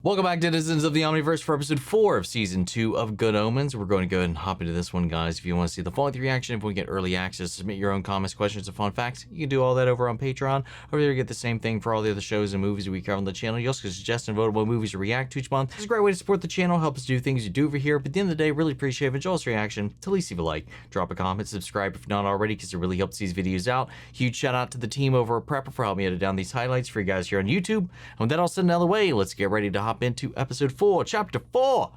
Welcome back, denizens of the Omniverse, for episode 4 of season 2 of Good Omens. We're going to go ahead and hop into this one, guys. If you want to see the full length reaction, if we get early access, submit your own comments, questions, and fun facts, you can do all that over on Patreon. Over there, you get the same thing for all the other shows and movies we cover on the channel. You also can suggest and vote on what movies to react to each month. It's a great way to support the channel, help us do things you do over here. But at the end of the day, really appreciate it. Enjoy this reaction. To at least leave a like, drop a comment, subscribe if not already, because it really helps these videos out. Huge shout out to the team over at Prepper for helping me edit down these highlights for you guys here on YouTube. And with that all said and out of the way, let's get ready to hop into episode 4, chapter 4,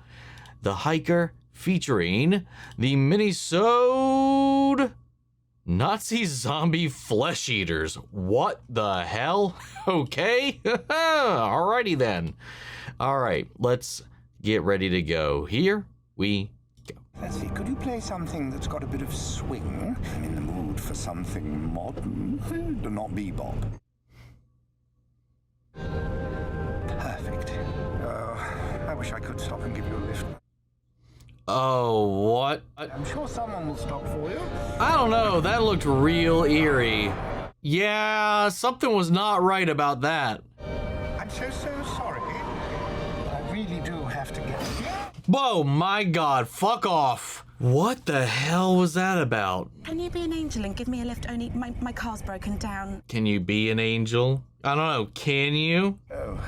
The Hiker, featuring the minisode Nazi zombie flesh eaters. What the hell? Okay, alrighty then. All right, let's get ready to go. Here we go. Let's see, could you play something that's got a bit of swing? I'm in the mood for something modern, not bebop. Perfect. I wish I could stop and give you a lift. Oh, what? I'm sure someone will stop for you. I don't know, that looked real eerie. Yeah, something was not right about that. I'm so sorry, but I really do have to get... Whoa, my God, fuck off. What the hell was that about? Can you be an angel and give me a lift? Only my car's broken down. Can you be an angel? I don't know, can you? Oh,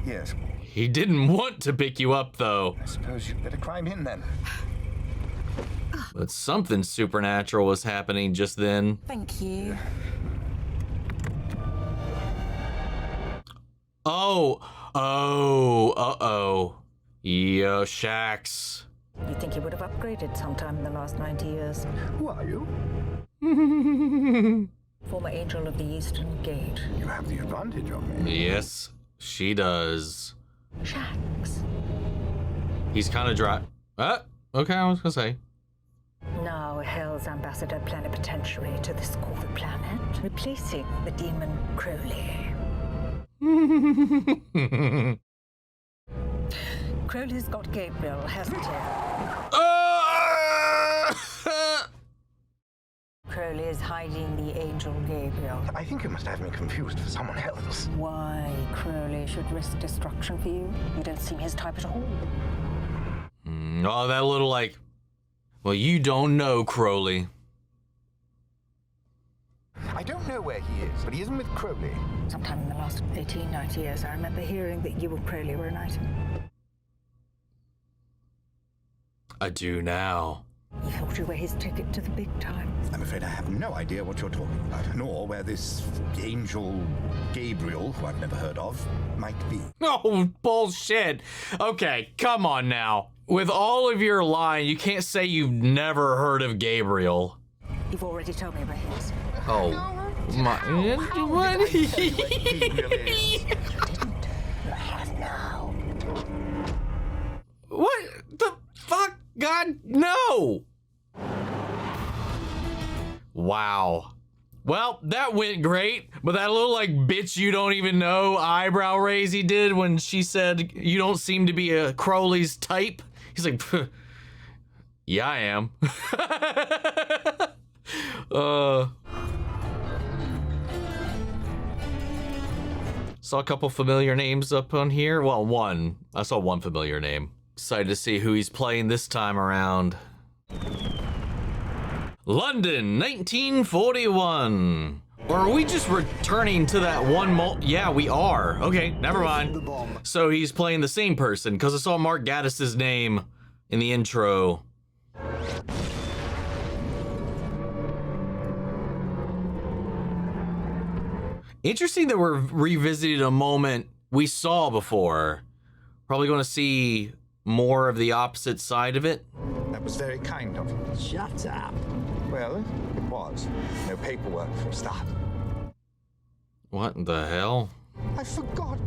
yes. He didn't want to pick you up, though. I suppose you'd better climb in then. But something supernatural was happening just then. Thank you. Oh, uh-oh. Yo, Shax. You'd think he would have upgraded sometime in the last 90 years. Who are you? Former Angel of the Eastern Gate. You have the advantage of me. Yes, she does. Shax. He's kind of dry. Okay, I was gonna say. Now Hell's ambassador plenipotentiary to this core planet, replacing the demon Crowley. Crowley's got Gabriel, hasn't he? Crowley is hiding the angel Gabriel. I think you must have me confused for someone else. Why Crowley should risk destruction for you? You don't seem his type at all. Oh, that little well, you don't know, Crowley. I don't know where he is, but he isn't with Crowley. Sometime in the last 18, 90 years, I remember hearing that you and Crowley were an item. I do now. He thought you were his ticket to the big time. I'm afraid I have no idea what you're talking about, nor where this angel Gabriel, who I've never heard of, might be. Oh, bullshit. Okay, come on now. With all of your lying, you can't say you've never heard of Gabriel. You've already told me where he is. Oh, my... What? He really is. You didn't. You have now. What the fuck? God, no! Wow. Well, that went great, but that little, bitch you don't even know eyebrow raise he did when she said, you don't seem to be a Crowley's type. He's like, yeah, I am. Saw a couple familiar names up on here. Well, one. I saw one familiar name. Excited to see who he's playing this time around. London, 1941. Or are we just returning to that one Yeah, we are. Okay, never mind. So he's playing the same person, because I saw Mark Gaddis's name in the intro. Interesting that we're revisiting a moment we saw before. Probably going to see more of the opposite side of it. That was very kind of you. Shut up. Well, it was. No paperwork for a start. What the hell? I forgot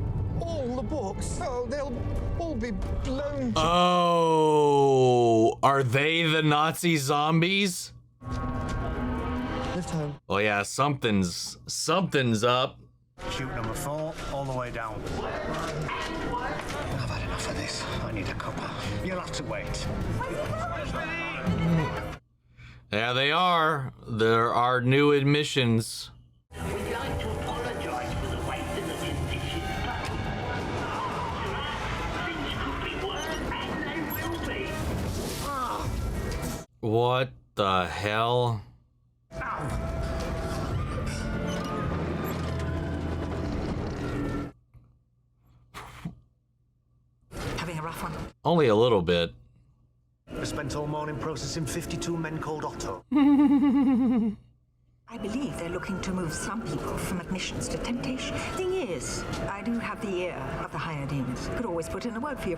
all the books. Oh, they'll all be blown to... Oh, are they the Nazi zombies? Lift home. Oh yeah, something's up. Chute number 4, all the way down. I've had enough of this. I need a cuppa. You'll have to wait. Yeah, they are. There are new admissions. We'd like to apologize for the way that the conditions. What the hell? Having a rough one? Only a little bit. I spent all morning processing 52 men called Otto. I believe they're looking to move some people from admissions to temptation. Thing is, I do have the ear of the higher demons. Could always put in a word for you.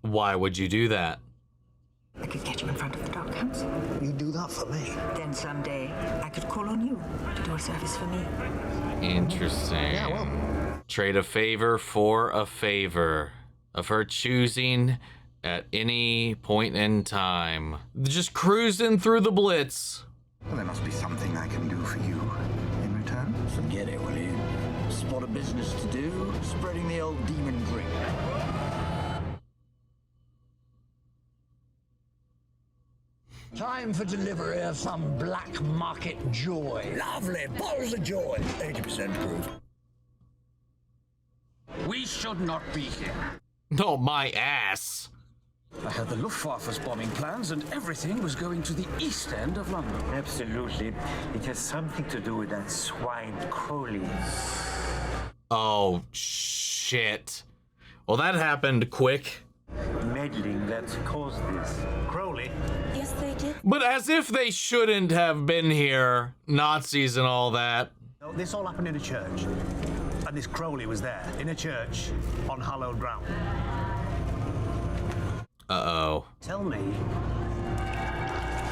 Why would you do that? I could get you in front of the Dark Council. You do that for me? Then someday, I could call on you to do a service for me. Interesting. Yeah, well. Trade a favor for a favor of her choosing at any point in time. Just cruising through the Blitz. Well, there must be something I can do for you in return. Forget it, will you? Spot of business to do, spreading the old demon drink. Time for delivery of some black market joy. Lovely, bottles of joy. 80% proof. We should not be here. Oh, my ass. I had the Luftwaffe's bombing plans and everything was going to the east end of London. Absolutely. It has something to do with that swine Crowley. Oh, shit. Well, that happened quick. Meddling that caused this. Crowley? Yes, they did. But as if they shouldn't have been here. Nazis and all that. No, this all happened in a church. And this Crowley was there, in a church, on hallowed ground. Uh-oh. Tell me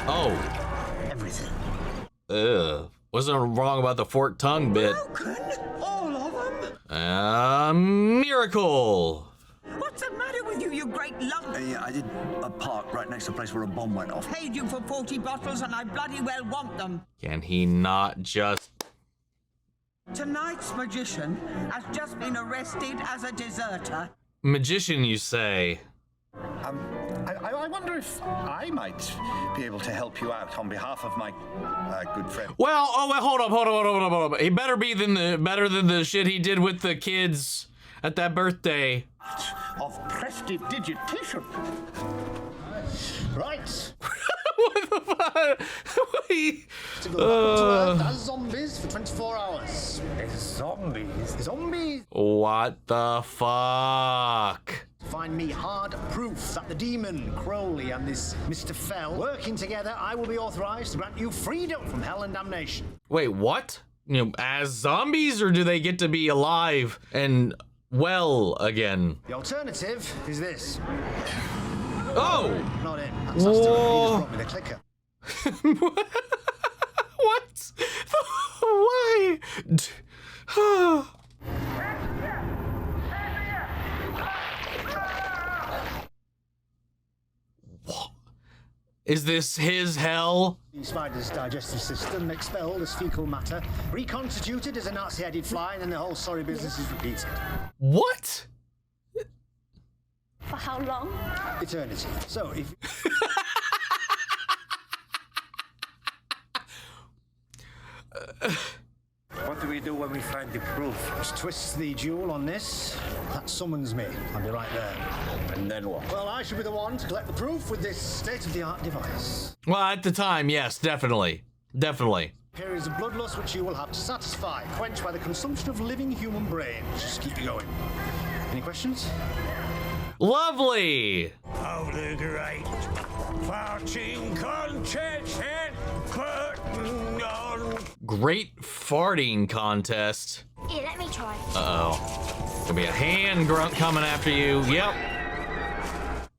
Oh. everything. Ugh. Wasn't wrong about the forked tongue bit. All of them? Miracle. What's the matter with you, you great lump? I did a park right next to the place where a bomb went off. Paid you for 40 bottles and I bloody well want them. Can he not just... Tonight's magician has just been arrested as a deserter. Magician, you say? I wonder if I might be able to help you out on behalf of my good friend. Well, oh, wait, hold up. He better be better than the shit he did with the kids at that birthday. Of prestidigitation. Right. What the fuck? To go back to Earth as zombies for 24 hours. Zombies? Zombies? What the fuck? Find me hard proof that the demon, Crowley, and this Mr. Fell, working together, I will be authorized to grant you freedom from hell and damnation. Wait, what? You know, as zombies, or do they get to be alive and well again? The alternative is this. Oh! Not it. That's still Whoa. brought me the clicker. What? Why? Is this his hell? The spider's digestive system expelled as fecal matter, reconstituted as a Nazi-headed fly, and then the whole sorry business is repeated. What? For how long? Eternity. So if... What do we do when we find the proof? Just twist the jewel on this. That summons me. I'll be right there. And then what? Well, I should be the one to collect the proof with this state-of-the-art device. Well, at the time, yes, definitely. Definitely. Periods of bloodlust which you will have to satisfy, quenched by the consumption of living human brains. Just keep you going. Any questions? Lovely! Oh, the great farting contest curtain on. Great farting contest. Here, let me try. Uh-oh. Gonna be a hand grunt coming after you. Yep.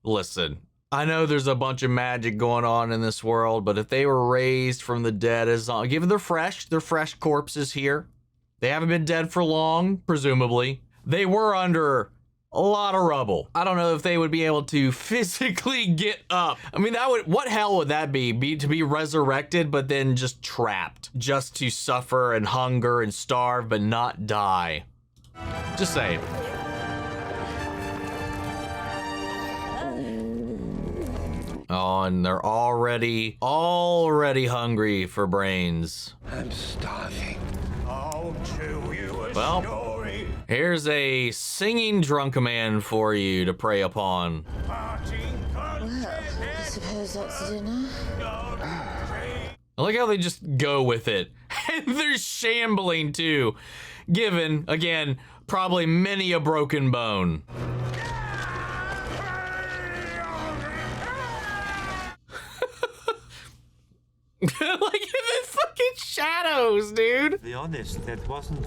Listen, I know there's a bunch of magic going on in this world, but if they were raised from the dead as given they're fresh corpses here. They haven't been dead for long, presumably. They were under a lot of rubble. I don't know if they would be able to physically get up. I mean, what hell would that be? To be resurrected, but then just trapped, just to suffer and hunger and starve, but not die. Just saying. Oh, and they're already hungry for brains. I'm starving. I'll tell you a Well, story. here's a singing drunk man for you to prey upon. Farting contest. This suppose that's dinner. I like how they just go with it. And they're shambling too, given, again, probably many a broken bone. Like in the fucking shadows, dude. To be honest, that wasn't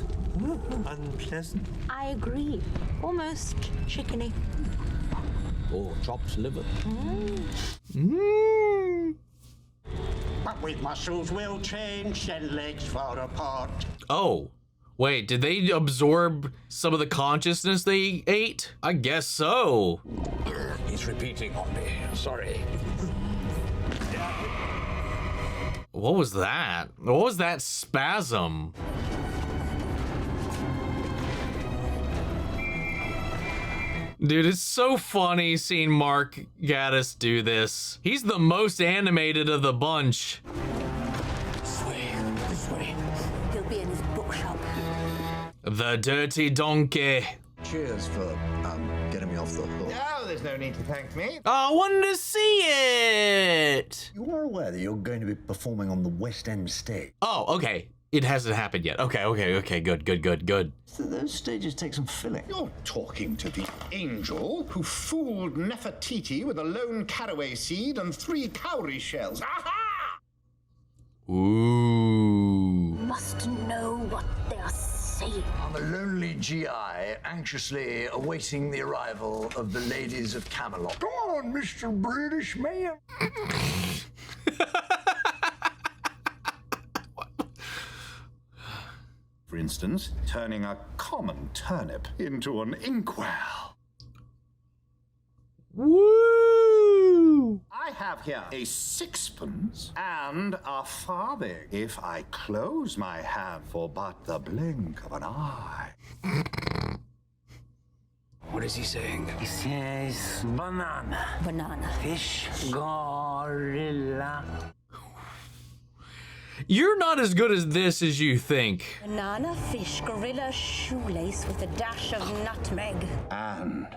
unpleasant. I agree. Almost chickeny. Oh, chopped liver. But with muscles will change and legs fall apart. Oh, wait, did they absorb some of the consciousness they ate? I guess so. He's repeating on me. Sorry. What was that? What was that spasm? Dude, it's so funny seeing Mark Gatiss do this. He's the most animated of the bunch. This way. He'll be in his bookshop. The dirty donkey. Cheers for getting me off the hook. No, there's no need to thank me. Oh, I wanted to see it. You are aware that you're going to be performing on the West End stage. Oh, okay. It hasn't happened yet. Okay. Good. So those stages take some filling. You're talking to the angel who fooled Nefertiti with a lone caraway seed and 3 cowrie shells. Aha! Ooh. Must know what they are saying. I'm a lonely GI, anxiously awaiting the arrival of the ladies of Camelot. Go on, Mr. British man. For instance, turning a common turnip into an inkwell. Woo! I have here a 6pence and a farthing if I close my hand for but the blink of an eye. What is he saying? He says banana, Banana. fish, gorilla. You're not as good as this as you think. Banana, fish, gorilla, shoelace with a dash of nutmeg. And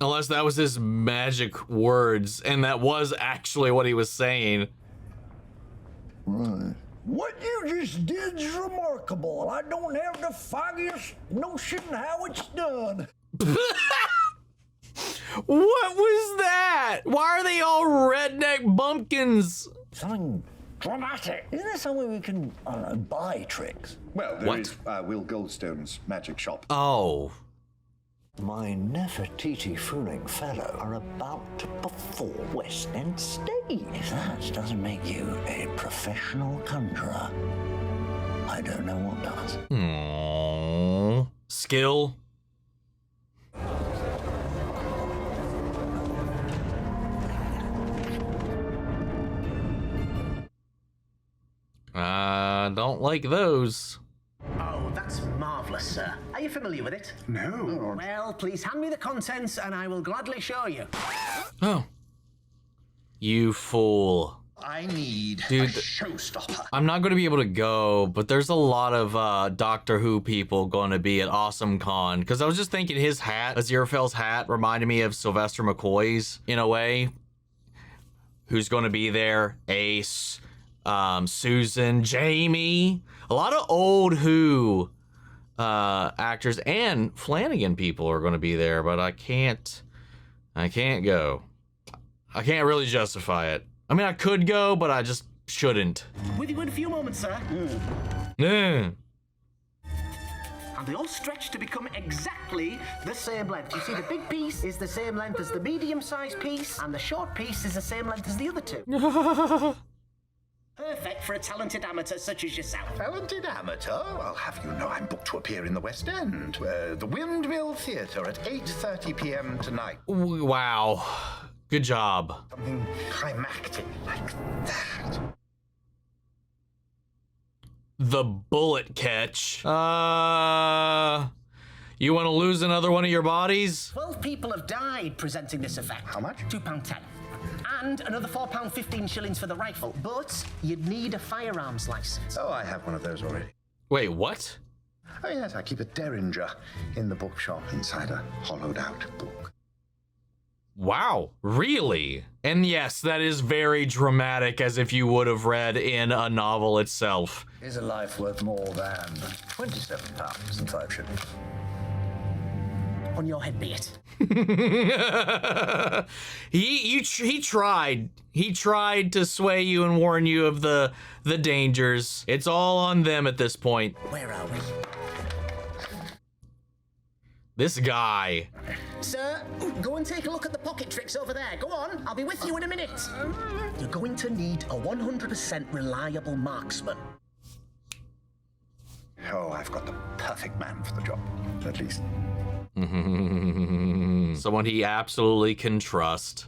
Unless that was his magic words, and that was actually what he was saying. Right. What you just did's remarkable. I don't have the foggiest notion how it's done. What was that? Why are they all redneck bumpkins? Something dramatic. Isn't there somewhere we can, I don't know, buy tricks? well, there What? is Will Goldstone's magic shop. Oh. My Nefertiti fooling fellow are about to perform West End stage. If that doesn't make you a professional conjurer, I don't know what does. Aww. Skill. Don't like those. Oh, that's marvellous, sir. Are you familiar with it? No. Well, please hand me the contents and I will gladly show you. Oh. You fool. I need Dude, a showstopper. I'm not going to be able to go, but there's a lot of Doctor Who people going to be at Awesome Con. Because I was just thinking his hat, Aziraphale's hat, reminded me of Sylvester McCoy's in a way. Who's going to be there? Ace, Susan, Jamie. A lot of old Who actors and Flanagan people are going to be there, but I can't go. I can't really justify it. I mean, I could go, but I just shouldn't. With you in a few moments, sir. Yeah. And they all stretch to become exactly the same length. You see, the big piece is the same length as the medium-sized piece, and the short piece is the same length as the other two. Perfect for a talented amateur such as yourself. Talented amateur? I'll have you know I'm booked to appear in the West End, the Windmill Theatre at 8:30 p.m. tonight. Wow. Good job. Something climactic like that. The bullet catch. You want to lose another one of your bodies? 12 people have died presenting this effect. How much? £2.10. And another £4.15 shillings for the rifle. But you'd need a firearms license. Oh, I have one of those already. Wait, what? Oh, yes, I keep a derringer in the bookshop inside a hollowed-out book. Wow, really? And yes, that is very dramatic, as if you would have read in a novel itself. Is a life worth more than £27 and 5 shillings? On your head be it. He tried to sway you and warn you of the dangers. It's all on them at this point. Where are we? This guy. Sir, go and take a look at the pocket tricks over there. Go on, I'll be with you in a minute. You're going to need a 100% reliable marksman. Oh, I've got the perfect man for the job, at least. Someone he absolutely can trust.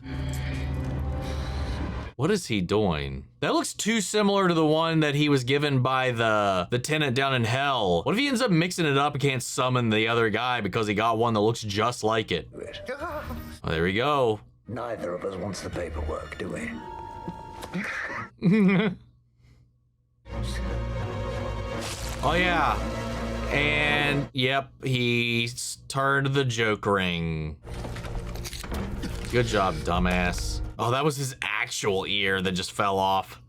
What is he doing? That looks too similar to the one that he was given by the Tennant down in hell. What if he ends up mixing it up and can't summon the other guy because he got one that looks just like it? Oh, there we go. Neither of us wants the paperwork, do we? Oh yeah. And yep, he turned the joke ring. Good job, dumbass. Oh, that was his actual ear that just fell off.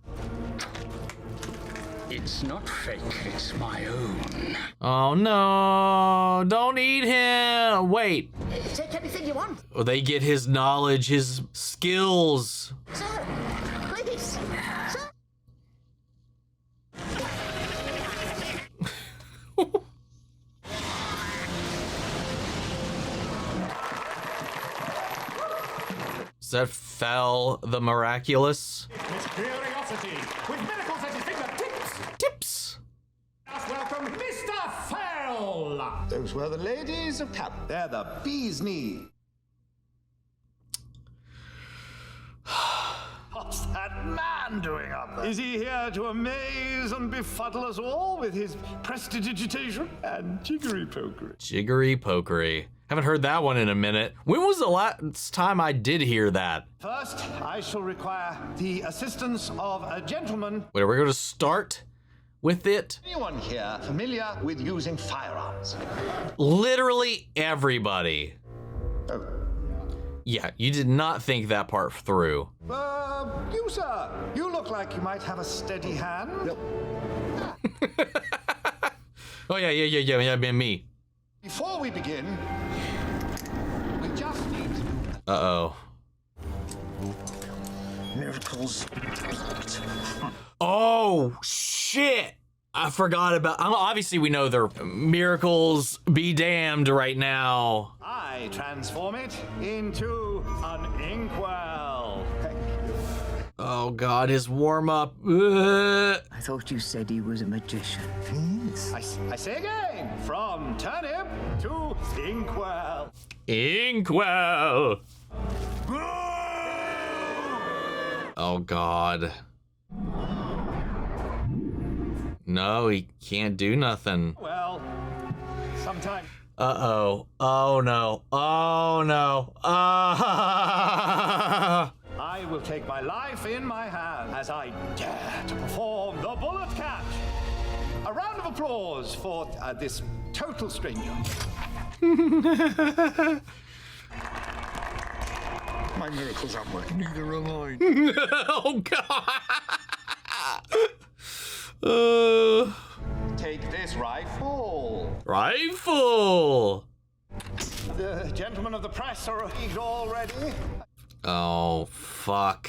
It's not fake, it's my own. Oh no, don't eat him. Wait. Take anything you want. Oh, they get his knowledge, his skills. Sir, please. Sir. Is that Fell the Miraculous? His curiosity with miracles at his fingertips. Tips. Let's welcome Mr. Fell. Those were the ladies of Cap. They're the bee's knee. What's that man doing up there? Is he here to amaze and befuddle us all with his prestidigitation and jiggery-pokery? Jiggery-pokery. Haven't heard that one in a minute. When was the last time I did hear that? First, I shall require the assistance of a gentleman. Wait, we're going to start with it? Anyone here familiar with using firearms? Literally everybody. Oh. Yeah, you did not think that part through. You, sir. You look like you might have a steady hand. Nope. Oh, yeah, me. Before we begin, we just need to... Uh-oh. Miracles. Oh, shit! I forgot about... obviously, we know they're miracles be damned right now. I transform it into an inkwell. Oh, God, his warm-up. I thought you said he was a magician. Yes. I say again, from turnip to inkwell. Inkwell! Oh, God. No, he can't do nothing. Well, sometime. Uh-oh. Oh, no. Oh, no. I will take my life in my hand as I dare to perform the bullet catch. A round of applause for this total stranger. My miracles aren't working, neither are mine. Oh, God. Take this rifle. Rifle. The gentlemen of the press are eager already. Oh, fuck.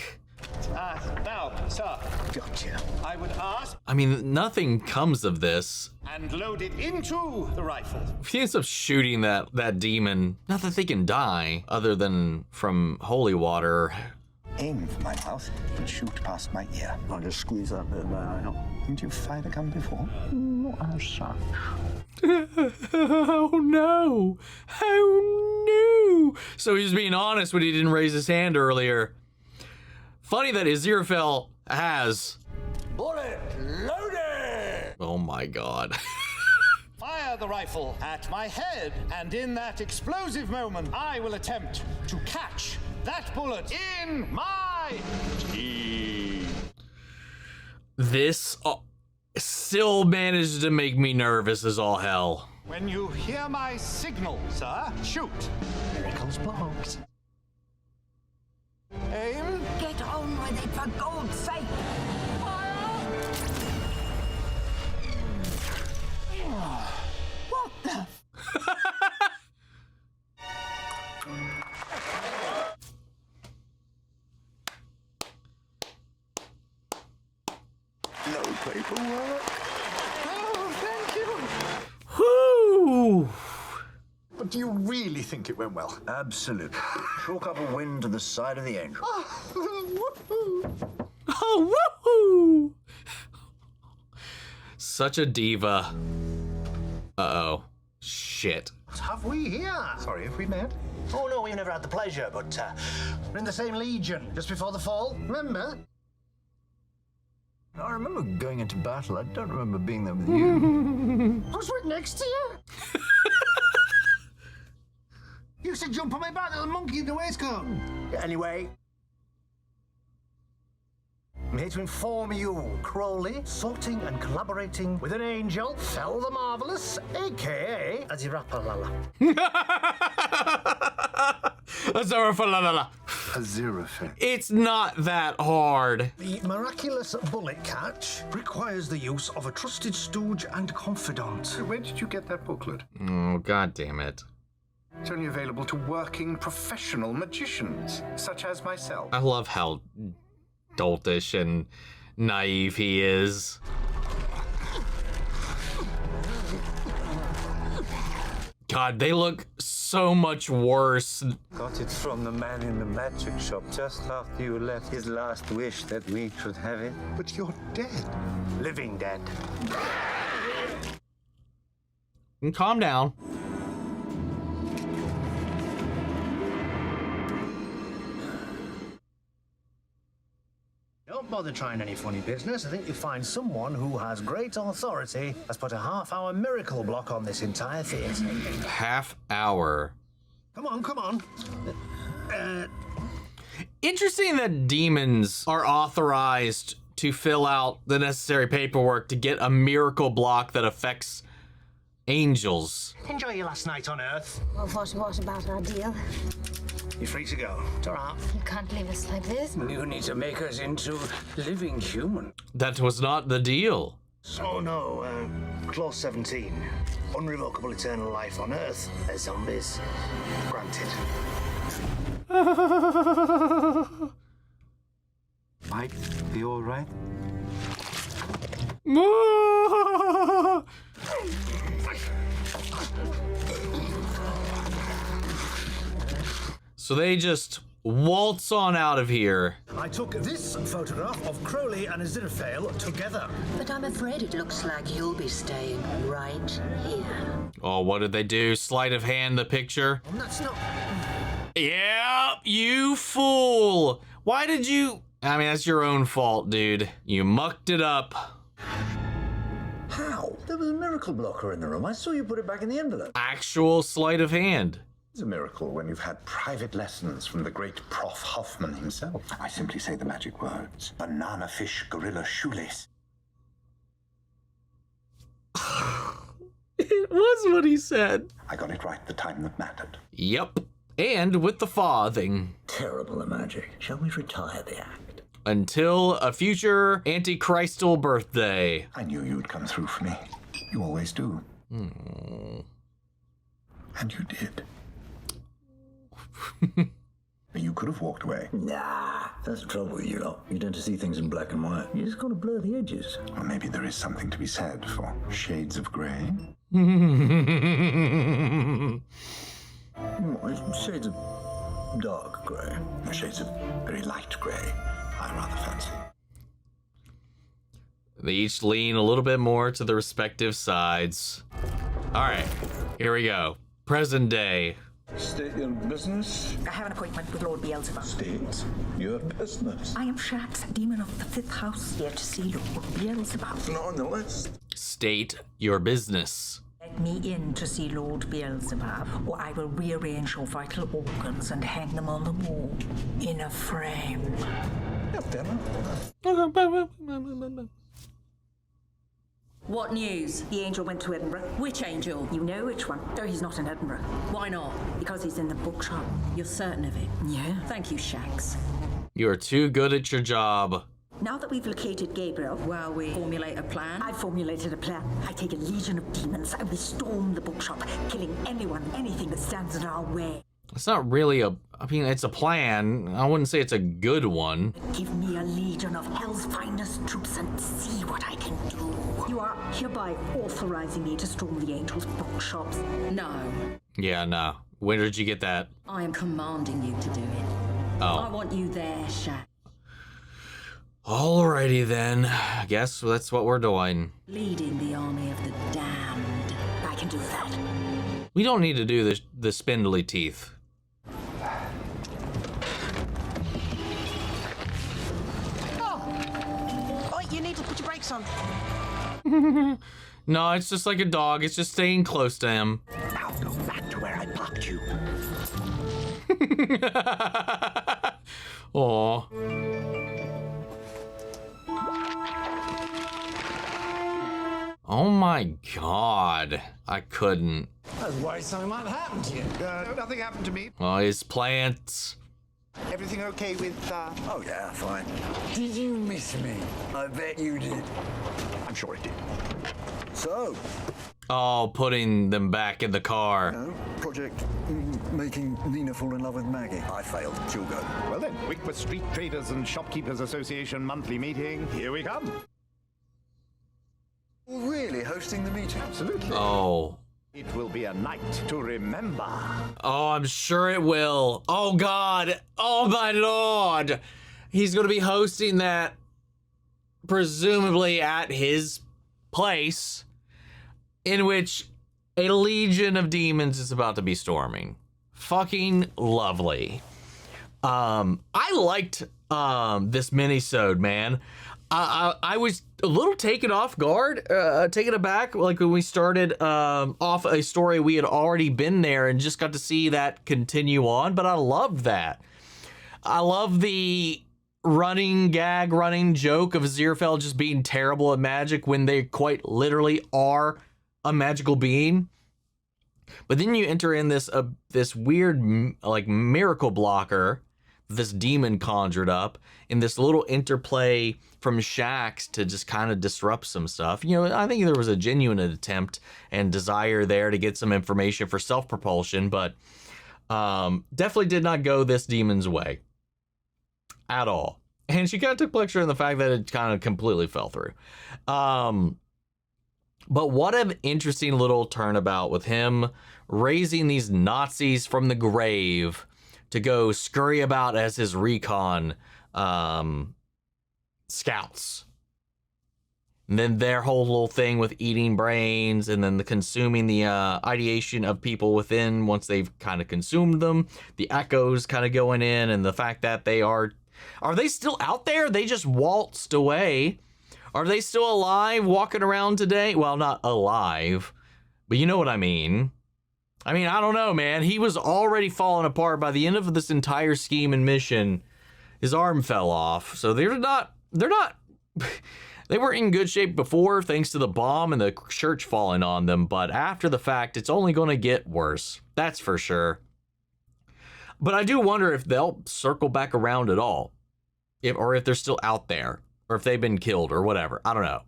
Now, sir. Gotcha. I would ask. I mean, nothing comes of this. And load it into the rifle. If he ends up shooting that demon, not that they can die, other than from holy water. Aim for my mouth and shoot past my ear. I'll just squeeze that bit there, out. Didn't you fired a gun before? Not as such. Oh no! Oh no! So he's being honest when he didn't raise his hand earlier. Funny that Aziraphale has. Bullet loaded! Oh my God. Fire the rifle at my head, and in that explosive moment, I will attempt to catch that bullet in my teeth. This still managed to make me nervous as all hell. When you hear my signal, sir, shoot. Miracles box. For God's sake! What the? No paperwork. Oh, thank you. Whoo! But do you really think it went well? Absolutely. Chalk up a win to the side of the angel. Oh, woohoo! Such a diva. Uh-oh. Shit. What have we here? Sorry, have we met? Oh, no, we've never had the pleasure, but we're in the same legion just before the fall. Remember? I remember going into battle. I don't remember being there with you. I was right next to you. You used to jump on my back like a monkey in the waistcoat. Anyway, I'm here to inform you, Crowley, sorting and collaborating with an angel, Fell the Marvelous, a.k.a. Aziraphale. Aziraphale. It's not that hard. The miraculous bullet catch requires the use of a trusted stooge and confidant. Where did you get that booklet? Oh, god damn it. It's only available to working professional magicians, such as myself. I love how doltish and naive he is. God, they look so much worse. Got it from the man in the magic shop just after you left. His last wish that we should have it. But you're dead. Living dead. And calm down. Don't bother trying any funny business. I think you'll find someone who has great authority has put a half-hour miracle block on this entire theatre. Half hour. Come on, come on. Interesting that demons are authorized to fill out the necessary paperwork to get a miracle block that affects angels. Enjoy your last night on Earth. Well, what about our deal? You're free to go. Ta-ra. You can't leave us like this. You need to make us into living human. That was not the deal. Oh no, Clause 17. Unrevocable eternal life on Earth as zombies. Granted. Might be all right. So they just waltz on out of here. I took this photograph of Crowley and Aziraphale together. But I'm afraid it looks like you'll be staying right here. Oh, what did they do? Sleight of hand the picture? That's not... Yeah, you fool. Why did you... I mean, that's your own fault, dude. You mucked it up. How? There was a miracle blocker in the room. I saw you put it back in the envelope. Actual sleight of hand. It's a miracle when you've had private lessons from the great Prof. Hoffman himself. I simply say the magic words. Banana fish gorilla shoelace. It was what he said. I got it right the time that mattered. Yep. And with the farthing. Terrible the magic. Shall we retire the act? Until a future antichristal birthday. I knew you'd come through for me. You always do. Mm. And you did. You could have walked away. Nah, that's the trouble with you lot. You tend to see things in black and white. You just gotta blur the edges. Or maybe there is something to be said for shades of grey. Shades of dark grey. Shades of very light grey, I rather fancy. They each lean a little bit more to the respective sides. All right, here we go. Present day. State your business. I have an appointment with Lord Beelzebub. State your business. I am Shax, demon of the 5th house, here to see Lord Beelzebub. It's not on the list. State your business. Let me in to see Lord Beelzebub, or I will rearrange your vital organs and hang them on the wall in a frame. What news? The angel went to Edinburgh. Which angel? You know which one. Though he's not in Edinburgh. Why not? Because he's in the bookshop. You're certain of it? Yeah. Thank you, Shax. You are too good at your job. Now that we've located Gabriel, while we formulate a plan, I've formulated a plan. I take a legion of demons and we storm the bookshop, killing anyone, anything that stands in our way. It's not really I mean, it's a plan. I wouldn't say it's a good one. Give me a legion of hell's finest troops and see what I can do. You are hereby authorizing me to storm the angels' bookshops. no. Yeah, no. Where did you get that? I am commanding you to do it. I Oh. want you there, Shaq. Alrighty then. I guess that's what we're doing. Leading the army of the damned. I can do that. We don't need to do the spindly teeth. Oh, you need to put your brakes on. No, it's just like a dog. It's just staying close to him. I'll go back to where I parked you. Aw. Oh my god. I couldn't. I was worried something might happen to you. Nothing happened to me. Oh, his plants. Everything okay with, Oh, yeah, fine. Did you miss me? I bet you did. I'm sure it did. So, Oh, putting them back in the car. project making Nina fall in love with Maggie. I failed. She'll go. Well then, Wickworth Street Traders and Shopkeepers Association monthly meeting. Here we come. Really hosting the meeting? Absolutely. Oh. It will be a night to remember. Oh, I'm sure it will. Oh god. Oh my lord. He's going to be hosting that presumably at his place in which a legion of demons is about to be storming. Fucking lovely. I liked this minisode, man. I was a little taken off guard, taken aback, like when we started off a story we had already been there and just got to see that continue on, but I loved that. I love the running joke of Aziraphale just being terrible at magic when they quite literally are a magical being. But then you enter in this weird like miracle blocker this demon conjured up in this little interplay from Shax to just kind of disrupt some stuff. You know, I think there was a genuine attempt and desire there to get some information for self-propulsion, but definitely did not go this demon's way at all. And she kind of took pleasure in the fact that it kind of completely fell through. But what an interesting little turnabout with him raising these Nazis from the grave to go scurry about as his recon scouts. And then their whole little thing with eating brains and then the consuming the ideation of people within once they've kind of consumed them. The echoes kind of going in and the fact that they are they still out there? They just waltzed away. Are they still alive walking around today? Well, not alive, but you know what I mean. I don't know, man. He was already falling apart by the end of this entire scheme and mission. His arm fell off. So they were in good shape before, thanks to the bomb and the church falling on them. But after the fact, it's only going to get worse. That's for sure. But I do wonder if they'll circle back around at all. Or if they're still out there. Or if they've been killed or whatever. I don't know.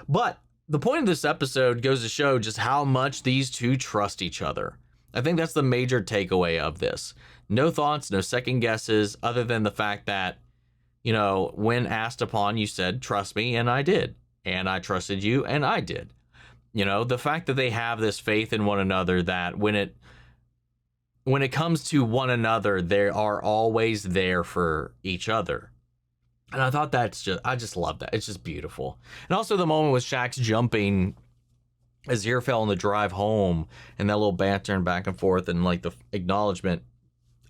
But the point of this episode goes to show just how much these two trust each other. I think that's the major takeaway of this. No thoughts, no second guesses, other than the fact that, you know, when asked upon, you said, trust me, and I did. And I trusted you, and I did. You know, the fact that they have this faith in one another that when it comes to one another, they are always there for each other. And I thought I just love that. It's just beautiful. And also the moment with Shax jumping Aziraphale on the drive home and that little bantering back and forth and like the acknowledgement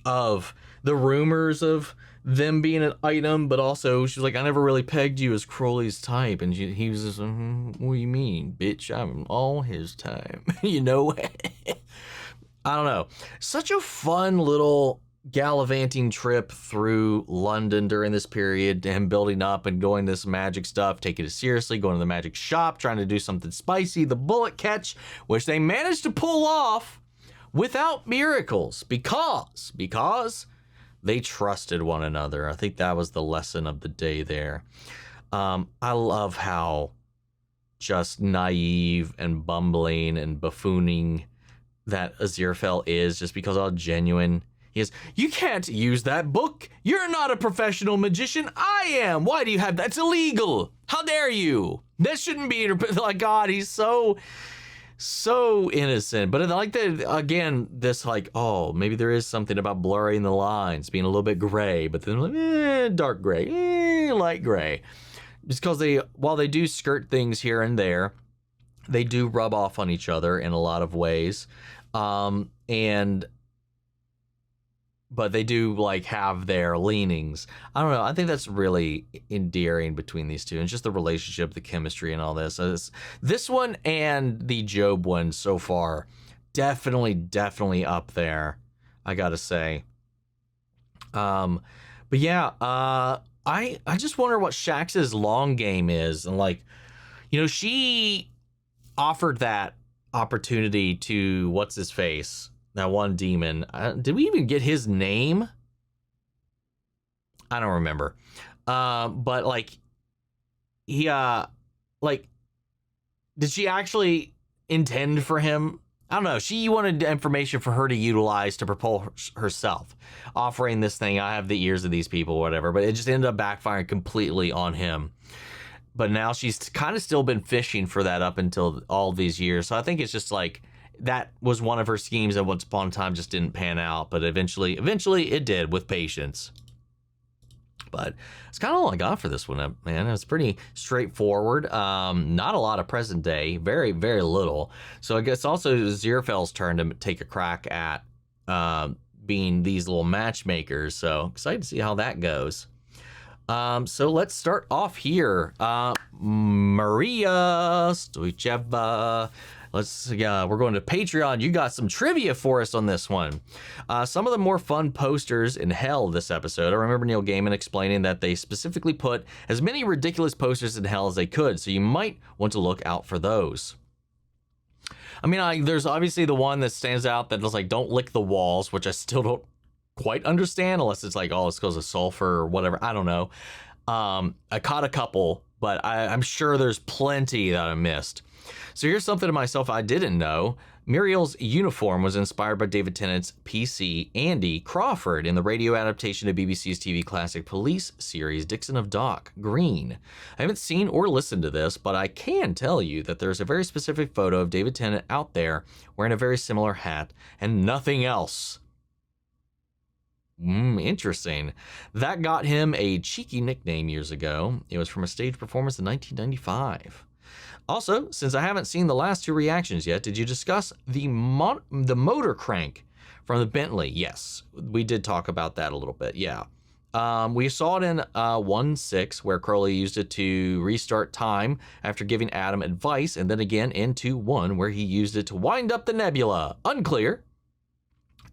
of the rumors of them being an item, but also she's like, I never really pegged you as Crowley's type. And he was just, what do you mean, bitch? I'm all his type. You know? I don't know. Such a fun little gallivanting trip through London during this period, him building up and going this magic stuff, taking it seriously, going to the magic shop, trying to do something spicy, the bullet catch, which they managed to pull off without miracles because They trusted one another. I think that was the lesson of the day there. I love how just naive and bumbling and buffooning that Aziraphale is, just because how genuine he is. You can't use that book. You're not a professional magician. I am. Why do you have that? It's illegal. How dare you? That shouldn't be, like, God, he's so innocent. But I like that, again, this like, oh, maybe there is something about blurring the lines, being a little bit gray, but then like, dark gray, light gray. Just because while they do skirt things here and there, they do rub off on each other in a lot of ways. But they do like have their leanings. I don't know. I think that's really endearing between these two, and just the relationship, the chemistry, and all this. This one and the Job one so far, definitely up there, I gotta say. But yeah, I just wonder what Shax's long game is, and like, you know, she offered that opportunity to what's his face. That one demon. Did we even get his name? I don't remember. But like, he like, did she actually intend for him? I don't know. She wanted information for her to utilize to propel herself, offering this thing. I have the ears of these people, whatever. But it just ended up backfiring completely on him. But now she's kind of still been fishing for that up until all these years. So I think it's just like, that was one of her schemes that once upon a time just didn't pan out, but eventually it did with patience. But it's kind of all I got for this one, man. It's pretty straightforward. Not a lot of present day, very, very little. So I guess also Aziraphale's turn to take a crack at being these little matchmakers. So excited to see how that goes. So let's start off here. Maria Stoicheva. We're going to Patreon. You got some trivia for us on this one. Some of the more fun posters in hell this episode. I remember Neil Gaiman explaining that they specifically put as many ridiculous posters in hell as they could, so you might want to look out for those. I mean, there's obviously the one that stands out that is like, don't lick the walls, which I still don't quite understand, unless it's like, oh, it's because of sulfur or whatever. I don't know. I caught a couple, but I'm sure there's plenty that I missed. So here's something to myself I didn't know. Muriel's uniform was inspired by David Tennant's PC, Andy Crawford, in the radio adaptation of BBC's TV classic police series, Dixon of Dock Green. I haven't seen or listened to this, but I can tell you that there's a very specific photo of David Tennant out there wearing a very similar hat and nothing else. Interesting. That got him a cheeky nickname years ago. It was from a stage performance in 1995. Also, since I haven't seen the last two reactions yet, did you discuss the motor crank from the Bentley? Yes, we did talk about that a little bit, yeah. We saw it in 1-6, where Crowley used it to restart time after giving Adam advice, and then again in 2-1, where he used it to wind up the nebula. Unclear.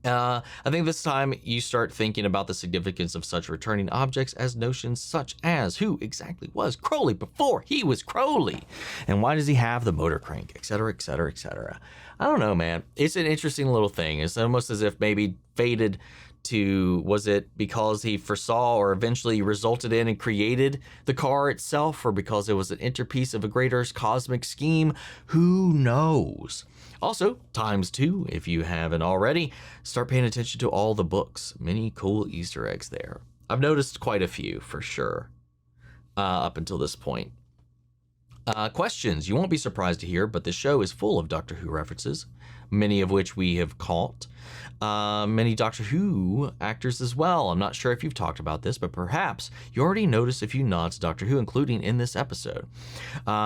I think this time you start thinking about the significance of such returning objects as notions such as who exactly was Crowley before he was Crowley, and why does he have the motor crank, etc., etc., etc. I don't know, man. It's an interesting little thing. It's almost as if maybe fated to, was it because he foresaw or eventually resulted in and created the car itself, or because it was an interpiece of a greater cosmic scheme? Who knows? Also, ×2, if you haven't already, start paying attention to all the books. Many cool Easter eggs there. I've noticed quite a few, for sure, up until this point. Questions. You won't be surprised to hear, but the show is full of Doctor Who references, many of which we have caught. Many Doctor Who actors as well. I'm not sure if you've talked about this, but perhaps you already noticed a few nods to Doctor Who, including in this episode.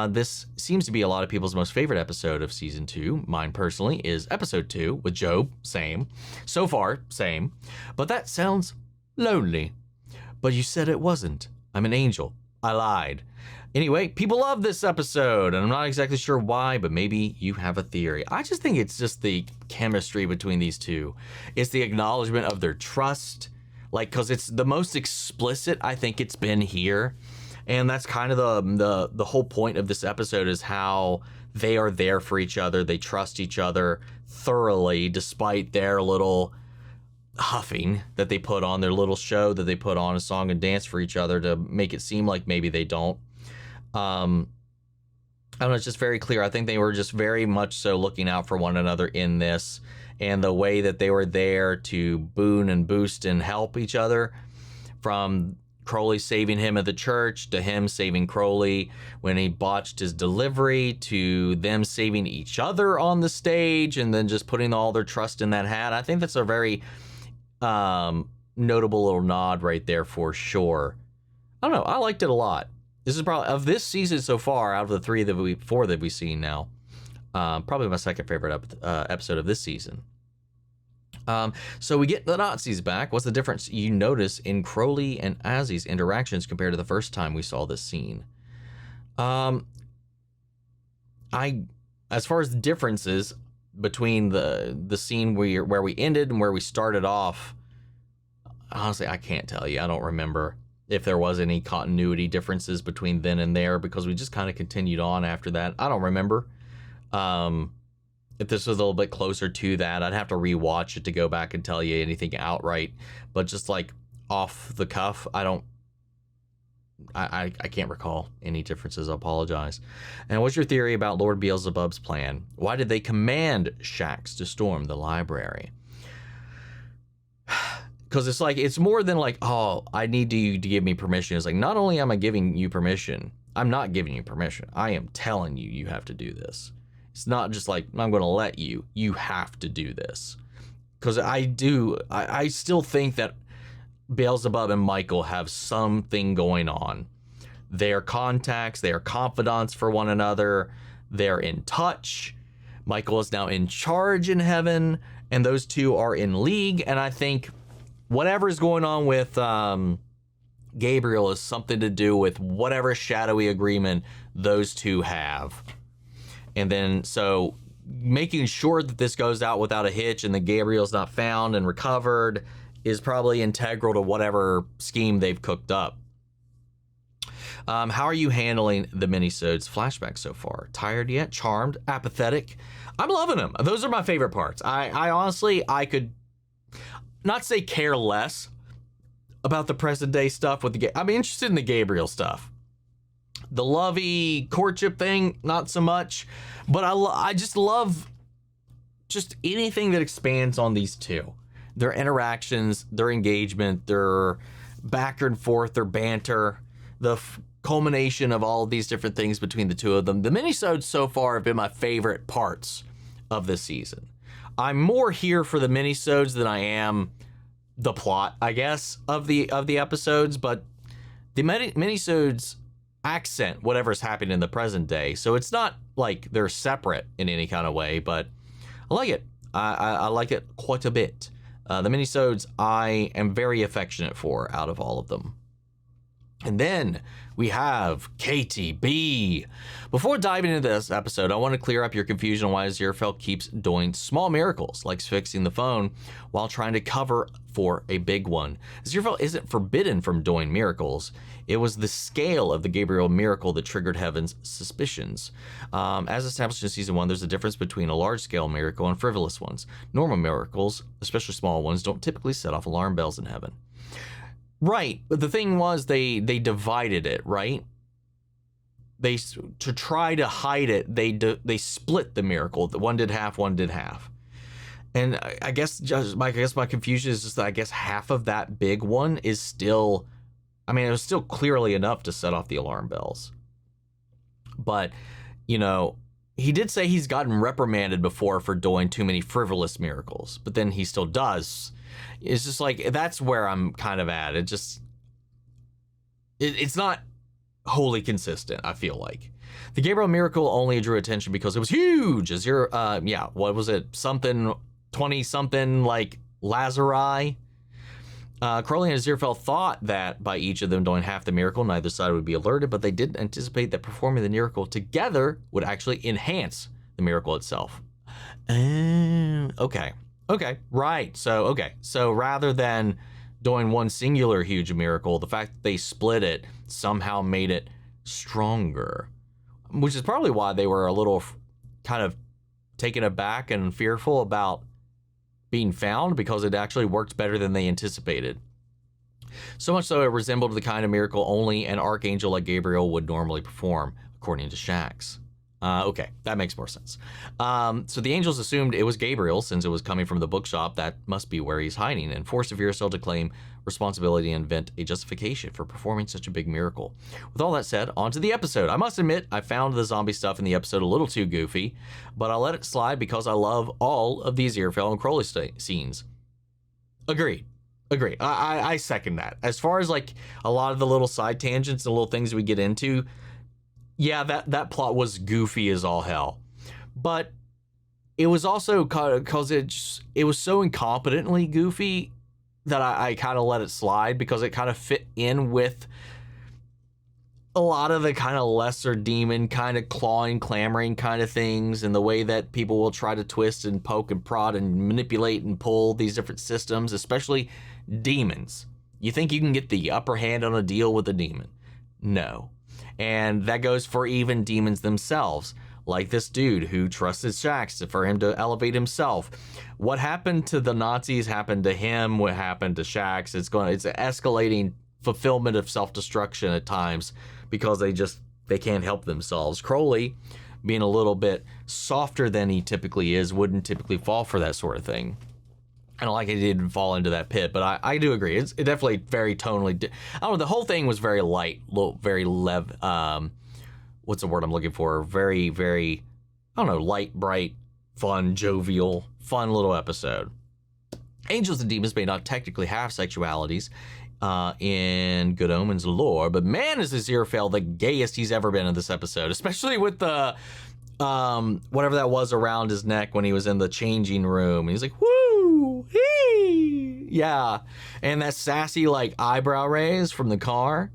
This seems to be a lot of people's most favorite episode of season 2. Mine personally is episode 2 with Job. Same. So far, same. But that sounds lonely. But you said it wasn't. I'm an angel. I lied. Anyway, people love this episode, and I'm not exactly sure why, but maybe you have a theory. I just think it's just the chemistry between these two. It's the acknowledgement of their trust, like, because it's the most explicit I think it's been here, and that's kind of the whole point of this episode, is how they are there for each other. They trust each other thoroughly, despite their little huffing that they put on, their little show that they put on, a song and dance for each other to make it seem like maybe they don't. I don't know, it's just very clear. I think they were just very much so looking out for one another in this, and the way that they were there to boon and boost and help each other, from Crowley saving him at the church, to him saving Crowley when he botched his delivery, to them saving each other on the stage, and then just putting all their trust in that hat. I think that's a very notable little nod right there for sure. I don't know, I liked it a lot. This is probably, of this season so far, out of the four that we've seen now, probably my second favorite episode of this season. So we get the Nazis back. What's the difference you notice in Crowley and Azzy's interactions compared to the first time we saw this scene? As far as differences between the scene where we ended and where we started off, honestly, I can't tell you. I don't remember if there was any continuity differences between then and there, because we just kind of continued on after that. I don't remember. If this was a little bit closer to that, I'd have to rewatch it to go back and tell you anything outright. But just like off the cuff, I can't recall any differences. I apologize. And what's your theory about Lord Beelzebub's plan? Why did they command Shax to storm the library? Because it's like, it's more than like, oh, I need you to give me permission. It's like, not only am I giving you permission, I'm not giving you permission. I am telling you, you have to do this. It's not just like, I'm going to let you. You have to do this. Because I still think that Beelzebub and Michael have something going on. They're contacts. They are confidants for one another. They're in touch. Michael is now in charge in heaven. And those two are in league. And I think whatever's going on with Gabriel is something to do with whatever shadowy agreement those two have. And then, so making sure that this goes out without a hitch and that Gabriel's not found and recovered is probably integral to whatever scheme they've cooked up. How are you handling the minisodes flashback so far? Tired yet? Charmed? Apathetic? I'm loving them. Those are my favorite parts. I honestly, I could not say care less about the present day stuff with I'm interested in the Gabriel stuff. The lovey courtship thing, not so much, but I just love just anything that expands on these two. Their interactions, their engagement, their back and forth, their banter, the culmination of all of these different things between the two of them. The minisodes so far have been my favorite parts of this season. I'm more here for the minisodes than I am the plot, I guess, of the episodes, but the minisodes accent whatever's happening in the present day, so it's not like they're separate in any kind of way, but I like it. I like it quite a bit. The minisodes I am very affectionate for out of all of them. And then we have KTB. Before diving into this episode, I want to clear up your confusion on why Aziraphale keeps doing small miracles, like fixing the phone, while trying to cover for a big one. Aziraphale isn't forbidden from doing miracles. It was the scale of the Gabriel miracle that triggered Heaven's suspicions. As established in Season 1, there's a difference between a large-scale miracle and frivolous ones. Normal miracles, especially small ones, don't typically set off alarm bells in Heaven. Right, but the thing was they divided it, right? To try to hide it, they split the miracle. One did half, one did half. And I guess my confusion is just that I guess half of that big one is still, I mean, it was still clearly enough to set off the alarm bells. But, you know, he did say he's gotten reprimanded before for doing too many frivolous miracles, but then he still does. It's just like, that's where I'm kind of at. It's not wholly consistent, I feel like. The Gabriel miracle only drew attention because it was huge. What was it? 20-something like Lazari. Crowley and Aziraphale thought that by each of them doing half the miracle, neither side would be alerted, but they didn't anticipate that performing the miracle together would actually enhance the miracle itself. Okay, right. So rather than doing one singular huge miracle, the fact that they split it somehow made it stronger, which is probably why they were a little kind of taken aback and fearful about being found because it actually worked better than they anticipated. So much so it resembled the kind of miracle only an archangel like Gabriel would normally perform, according to Shax. Okay, that makes more sense. So the angels assumed it was Gabriel, since it was coming from the bookshop. That must be where he's hiding, and forced Viricel to claim responsibility and invent a justification for performing such a big miracle. With all that said, on to the episode. I must admit, I found the zombie stuff in the episode a little too goofy, but I'll let it slide because I love all of these Aziraphale and Crowley scenes. Agreed. I second that. As far as like a lot of the little side tangents and little things we get into, yeah, that plot was goofy as all hell. But it was also because it was so incompetently goofy that I kind of let it slide, because it kind of fit in with a lot of the kind of lesser demon kind of clawing, clamoring kind of things, and the way that people will try to twist and poke and prod and manipulate and pull these different systems, especially demons. You think you can get the upper hand on a deal with a demon? No. And that goes for even demons themselves, like this dude who trusted Shax for him to elevate himself. What happened to the Nazis happened to him. What happened to Shax? It's an escalating fulfillment of self-destruction at times, because they can't help themselves. Crowley, being a little bit softer than he typically is, wouldn't typically fall for that sort of thing. I don't like it, he didn't fall into that pit, but I do agree. It's definitely very tonally. I don't know, the whole thing was very light, very what's the word I'm looking for? Very, very, I don't know, light, bright, fun, jovial, fun little episode. Angels and demons may not technically have sexualities in Good Omens lore, but man, is Aziraphale the gayest he's ever been in this episode, especially with the whatever that was around his neck when he was in the changing room. He's like, woo, hee, yeah. And that sassy like eyebrow raise from the car.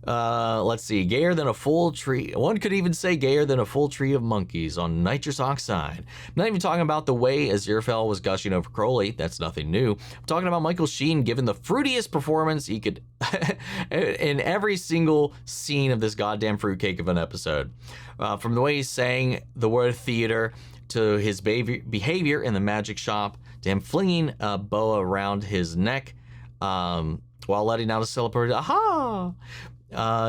Let's see, gayer than a full tree. One could even say gayer than a full tree of monkeys on nitrous oxide. I'm not even talking about the way Aziraphale was gushing over Crowley. That's nothing new. I'm talking about Michael Sheen giving the fruitiest performance he could in every single scene of this goddamn fruitcake of an episode. From the way he sang the word theater, to his behavior in the magic shop, to him flinging a boa around his neck while letting out a celebratory aha.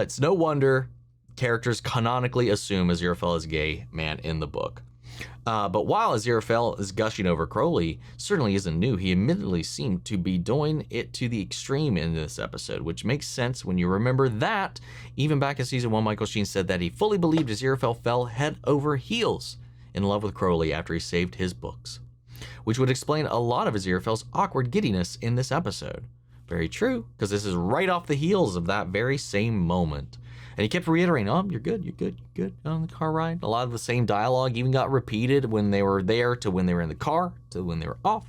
It's no wonder characters canonically assume Aziraphale is a gay man in the book. But while Aziraphale is gushing over Crowley certainly isn't new, he admittedly seemed to be doing it to the extreme in this episode, which makes sense when you remember that even back in season 1, Michael Sheen said that he fully believed Aziraphale fell head over heels in love with Crowley after he saved his books, which would explain a lot of Aziraphale's awkward giddiness in this episode. Very true, because this is right off the heels of that very same moment. And he kept reiterating, oh, you're good on the car ride. A lot of the same dialogue even got repeated when they were there to when they were in the car to when they were off.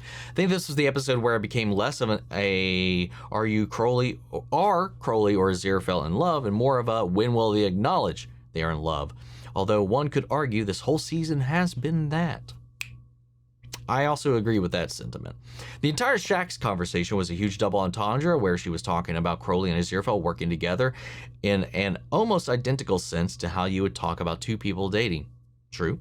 I think this was the episode where it became less of are Crowley or Aziraphale in love, and more of a when will they acknowledge they are in love. Although one could argue this whole season has been that. I also agree with that sentiment. The entire Shax conversation was a huge double entendre, where she was talking about Crowley and Aziraphale working together in an almost identical sense to how you would talk about two people dating. True.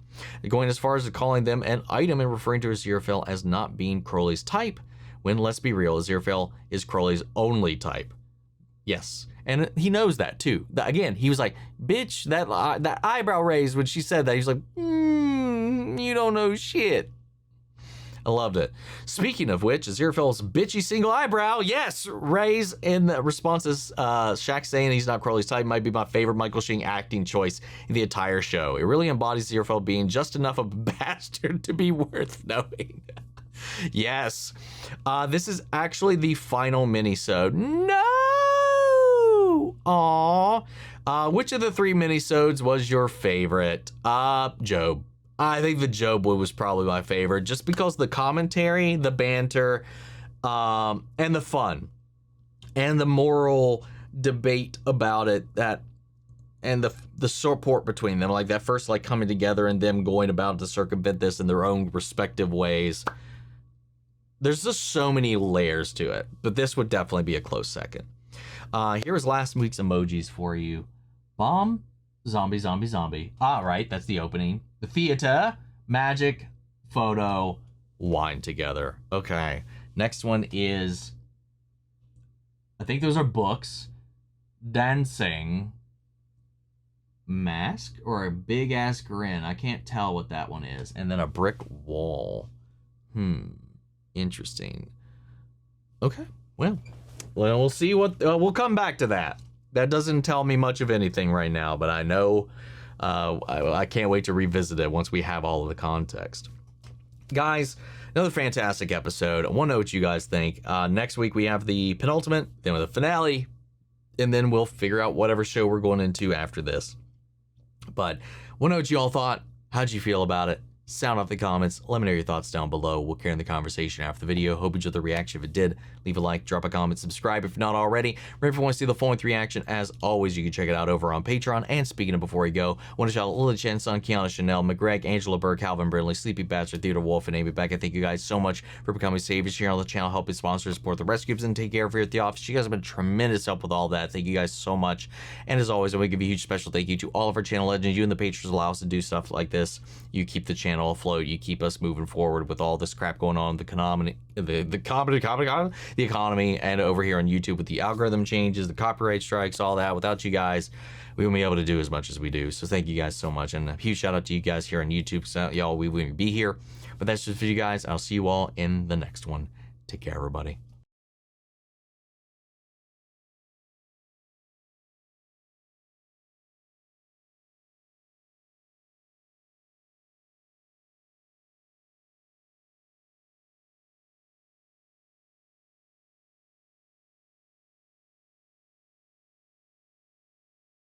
Going as far as calling them an item and referring to Aziraphale as not being Crowley's type, when, let's be real, Aziraphale is Crowley's only type. Yes. And he knows that too. Again, he was like, bitch, that eyebrow raised when she said that. He was like, you don't know shit. I loved it. Speaking of which, Aziraphale's bitchy single eyebrow, yes, raise in the responses. Shax saying he's not Crowley's type might be my favorite Michael Sheen acting choice in the entire show. It really embodies Aziraphale being just enough of a bastard to be worth knowing. Yes. This is actually the final mini-sode. No! Aww. Which of the 3 mini-sodes was your favorite? Job. I think the Job one was probably my favorite, just because the commentary, the banter, and the fun, and the moral debate about it, and the support between them, like that first like coming together and them going about to circumvent this in their own respective ways. There's just so many layers to it, but this would definitely be a close second. Here's last week's emojis for you. Bomb, zombie, zombie, zombie. Right, that's the opening. The theater, magic, photo, wine together. Okay. Next one is, I think those are books. Dancing. Mask or a big ass grin. I can't tell what that one is. And then a brick wall. Interesting. Okay. Well, we'll see what we'll come back to that. That doesn't tell me much of anything right now, but I know I can't wait to revisit it once we have all of the context. Guys, another fantastic episode. I want to know what you guys think. Next week we have the penultimate, then with the finale, and then we'll figure out whatever show we're going into after this. But I want to know what you all thought. How'd you feel about it? Sound off the comments. Let me know your thoughts down below. We'll carry on the conversation after the video. Hope you enjoyed the reaction. If it did, leave a like, drop a comment, subscribe if not already. Remember, if you want to see the full-length reaction, as always, you can check it out over on Patreon. And speaking of before you go, I want to shout out Lily Chen, Son, Kiana Chanel, McGreg, Angela Burke, Calvin Brindley, Sleepy Bastard, Theodore Wolf, and Amy Becca. Thank you guys so much for becoming saviors here on the channel, helping sponsors, support the rescues, and take care of here at the office. You guys have been tremendous help with all that. Thank you guys so much. And as always, I want to give a huge special thank you to all of our channel legends. You and the patrons allow us to do stuff like this. You keep the channel afloat. You keep us moving forward with all this crap going on, the economy, and over here on YouTube with the algorithm changes, the copyright strikes, all that. Without you guys, we wouldn't be able to do as much as we do. So thank you guys so much, and a huge shout out to you guys here on YouTube. So y'all, we wouldn't be here. But that's just for you guys. I'll see you all in the next one. Take care, everybody.